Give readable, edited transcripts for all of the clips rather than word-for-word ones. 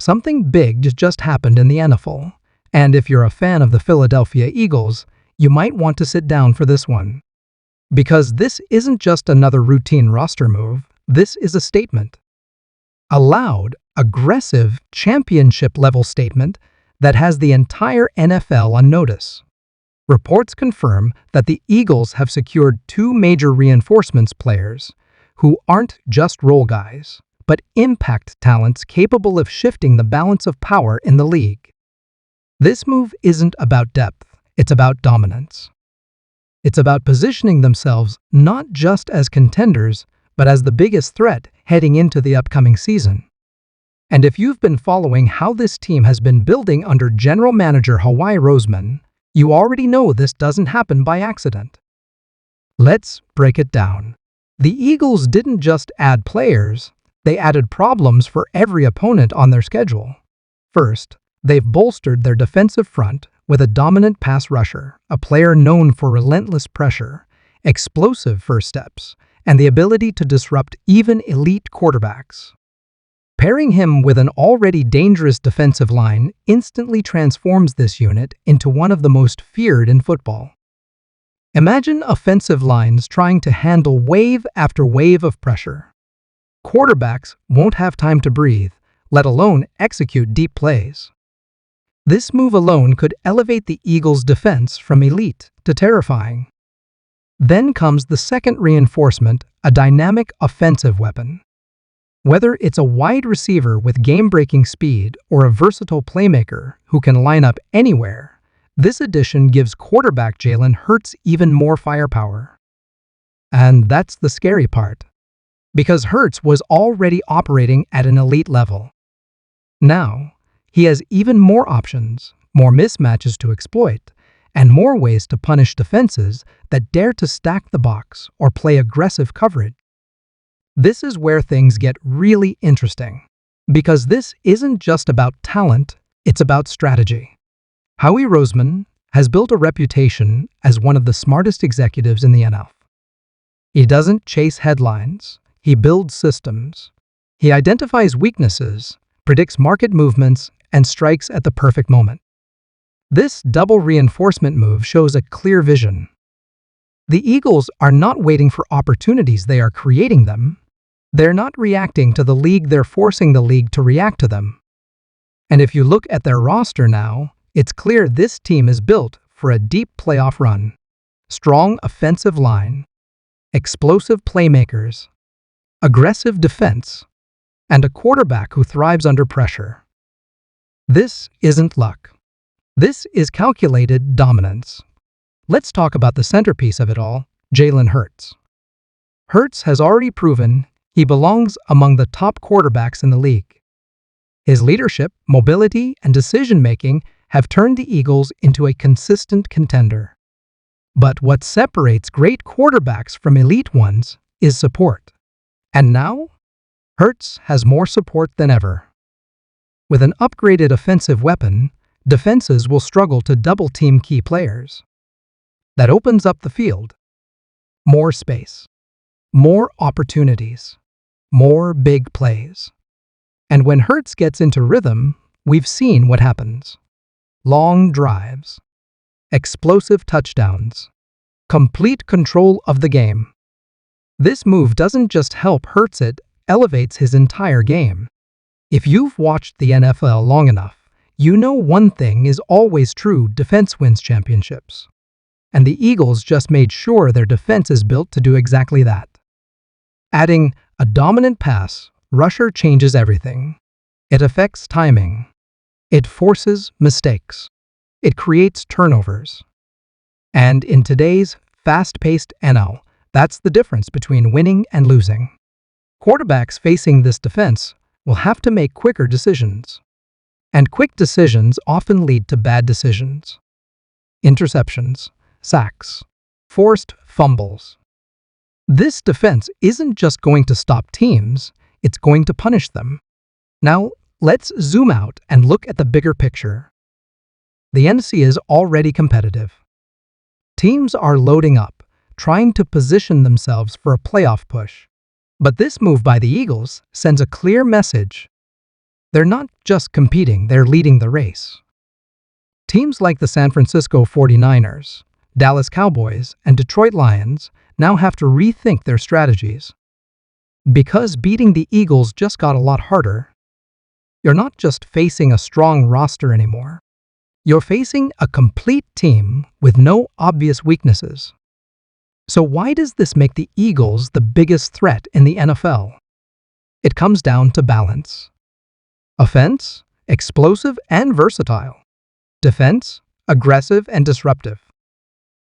Something big just happened in the NFL, and if you're a fan of the Philadelphia Eagles, you might want to sit down for this one. Because this isn't just another routine roster move, this is a statement. A loud, aggressive, championship-level statement that has the entire NFL on notice. Reports confirm that the Eagles have secured two major reinforcements players who aren't just role guys, but impact talents capable of shifting the balance of power in the league. This move isn't about depth, it's about dominance. It's about positioning themselves not just as contenders, but as the biggest threat heading into the upcoming season. And if you've been following how this team has been building under General Manager Howie Roseman, you already know this doesn't happen by accident. Let's break it down. The Eagles didn't just add players, they added problems for every opponent on their schedule. First, they've bolstered their defensive front with a dominant pass rusher, a player known for relentless pressure, explosive first steps, and the ability to disrupt even elite quarterbacks. Pairing him with an already dangerous defensive line instantly transforms this unit into one of the most feared in football. Imagine offensive lines trying to handle wave after wave of pressure. Quarterbacks won't have time to breathe, let alone execute deep plays. This move alone could elevate the Eagles' defense from elite to terrifying. Then comes the second reinforcement, a dynamic offensive weapon. Whether it's a wide receiver with game-breaking speed or a versatile playmaker who can line up anywhere, this addition gives quarterback Jalen Hurts even more firepower. And that's the scary part, because Hurts was already operating at an elite level. Now, he has even more options, more mismatches to exploit, and more ways to punish defenses that dare to stack the box or play aggressive coverage. This is where things get really interesting, because this isn't just about talent, it's about strategy. Howie Roseman has built a reputation as one of the smartest executives in the NFL. He doesn't chase headlines, he builds systems. He identifies weaknesses, predicts market movements, and strikes at the perfect moment. This double reinforcement move shows a clear vision. The Eagles are not waiting for opportunities, they are creating them. They're not reacting to the league, they're forcing the league to react to them. And if you look at their roster now, it's clear this team is built for a deep playoff run. Strong offensive line, explosive playmakers, aggressive defense, and a quarterback who thrives under pressure. This isn't luck. This is calculated dominance. Let's talk about the centerpiece of it all, Jalen Hurts. Hurts has already proven he belongs among the top quarterbacks in the league. His leadership, mobility, and decision-making have turned the Eagles into a consistent contender. But what separates great quarterbacks from elite ones is support. And now, Hurts has more support than ever. With an upgraded offensive weapon, defenses will struggle to double-team key players. That opens up the field. More space, more opportunities, more big plays. And when Hurts gets into rhythm, we've seen what happens. Long drives, explosive touchdowns, complete control of the game. This move doesn't just help Hurts, it elevates his entire game. If you've watched the NFL long enough, you know one thing is always true: defense wins championships. And the Eagles just made sure their defense is built to do exactly that. Adding a dominant pass rusher changes everything. It affects timing. It forces mistakes. It creates turnovers. And in today's fast-paced NFL, that's the difference between winning and losing. Quarterbacks facing this defense will have to make quicker decisions. And quick decisions often lead to bad decisions. Interceptions, sacks, forced fumbles. This defense isn't just going to stop teams, it's going to punish them. Now, let's zoom out and look at the bigger picture. The NFC is already competitive. Teams are loading up, trying to position themselves for a playoff push. But this move by the Eagles sends a clear message. They're not just competing, they're leading the race. Teams like the San Francisco 49ers, Dallas Cowboys, and Detroit Lions now have to rethink their strategies. Because beating the Eagles just got a lot harder, you're not just facing a strong roster anymore. You're facing a complete team with no obvious weaknesses. So why does this make the Eagles the biggest threat in the NFL? It comes down to balance. Offense, explosive and versatile. Defense, aggressive and disruptive.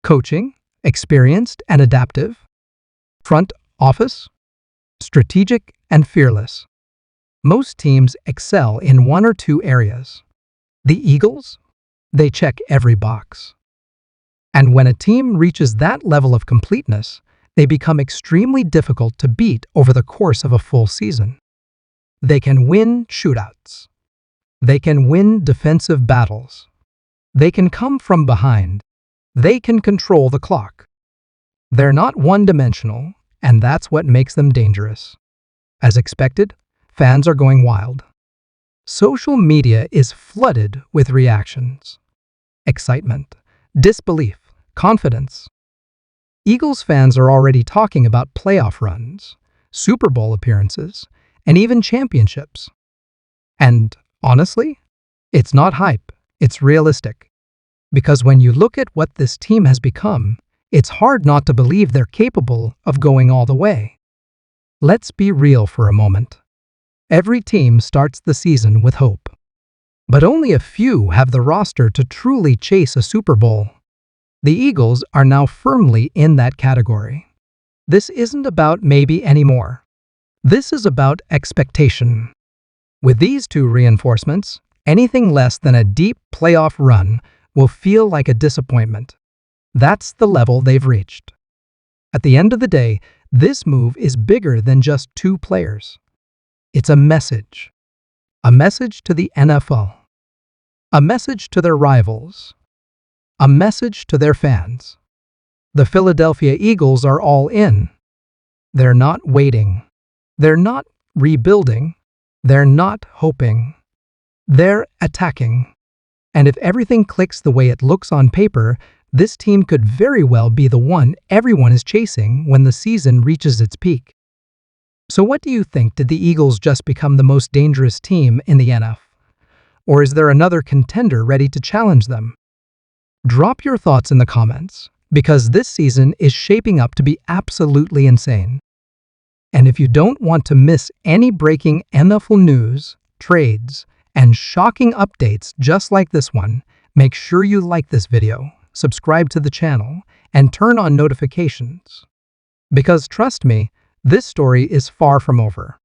Coaching, experienced and adaptive. Front office, strategic and fearless. Most teams excel in one or two areas. The Eagles? They check every box. And when a team reaches that level of completeness, they become extremely difficult to beat over the course of a full season. They can win shootouts. They can win defensive battles. They can come from behind. They can control the clock. They're not one-dimensional, and that's what makes them dangerous. As expected, fans are going wild. Social media is flooded with reactions. Excitement, disbelief, confidence. Eagles fans are already talking about playoff runs, Super Bowl appearances, and even championships. And honestly, it's not hype, it's realistic. Because when you look at what this team has become, it's hard not to believe they're capable of going all the way. Let's be real for a moment. Every team starts the season with hope. But only a few have the roster to truly chase a Super Bowl. The Eagles are now firmly in that category. This isn't about maybe anymore. This is about expectation. With these two reinforcements, anything less than a deep playoff run will feel like a disappointment. That's the level they've reached. At the end of the day, this move is bigger than just two players. It's a message. A message to the NFL. A message to their rivals. A message to their fans. The Philadelphia Eagles are all in. They're not waiting. They're not rebuilding. They're not hoping. They're attacking. And if everything clicks the way it looks on paper, this team could very well be the one everyone is chasing when the season reaches its peak. So what do you think? Did the Eagles just become the most dangerous team in the NFL? Or is there another contender ready to challenge them? Drop your thoughts in the comments, because this season is shaping up to be absolutely insane. And if you don't want to miss any breaking NFL news, trades, and shocking updates just like this one, make sure you like this video, subscribe to the channel, and turn on notifications. Because trust me, this story is far from over.